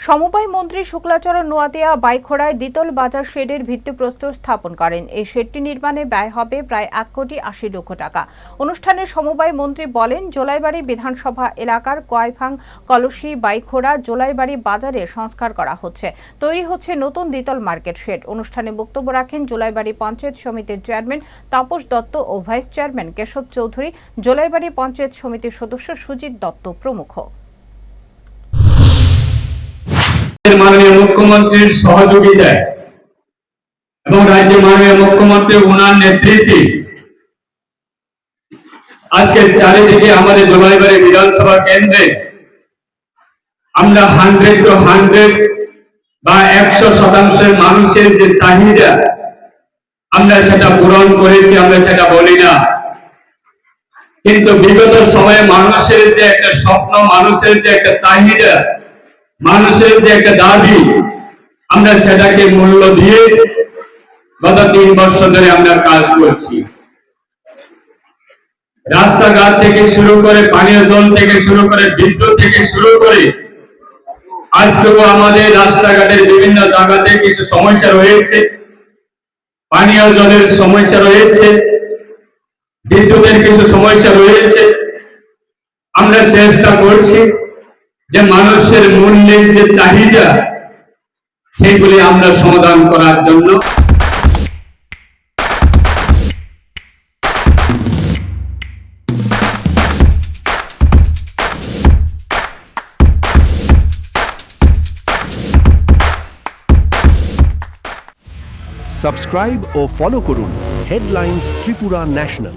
সমবায় মন্ত্রী শুক্লাচরণ নোয়াতিয়া বাইখোড়ায় দ্বিতল বাজার শেডের ভিত্তিপ্রস্তর স্থাপন করেন। এই শেডটি নির্মাণে ব্যয় হবে প্রায় 1,80,00,000 টাকা। অনুষ্ঠানে সমবায় মন্ত্রী বলেন, জোলাইবাড়ি বিধানসভা এলাকার কয়ভাং কলসি বাইখোড়া জোলাইবাড়ি বাজারে সংস্কার করা হচ্ছে। তৈরি হচ্ছে নতুন দ্বিতল মার্কেট শেড। অনুষ্ঠানে বক্তব্য রাখেন জোলাইবাড়ি পঞ্চায়েত সমিতির চেয়ারম্যান তাপস দত্ত ও ভাইস চেয়ারম্যান কেশব চৌধুরী, জোলাইবাড়ি পঞ্চায়েত সমিতির সদস্য সুজিত দত্ত প্রমুখ। মাননীয় মুখ্যমন্ত্রীর সহযোগিতায় এবং রাজ্যের মাননীয় মুখ্যমন্ত্রী ওনার নেতৃত্বে আজকে চারিদিকে আমাদের জোলাইবাড়ি বিধানসভা কেন্দ্রে আমরা 100 to 100 বা 100% মানুষের যে চাহিদা আমরা সেটা পূরণ করেছি, আমরা সেটা বলি না, কিন্তু বিগত সময়ে মানুষের যে একটা স্বপ্ন, মানুষের যে একটা চাহিদা, মানুষের যে একটা দাবি, আমরা সেটাকে মূল্য দিয়ে গত 3 বছর ধরে আমরা কাজ করছি। রাস্তাঘাট থেকে শুরু করে, পানীয় জল থেকে শুরু করে, বিদ্যুৎ থেকে শুরু করে আজকেও আমাদের রাস্তাঘাটের বিভিন্ন জায়গাতে কিছু সমস্যা রয়েছে, পানীয় জলের সমস্যা রয়েছে, বিদ্যুতের কিছু সমস্যা রয়েছে। আমরা চেষ্টা করছি যে মানুষের মূল্যের যে চাহিদা সেগুলি আমরা সমাধান করার জন্য। সাবস্ক্রাইব ও ফলো করুন হেডলাইন্স ত্রিপুরা ন্যাশনাল।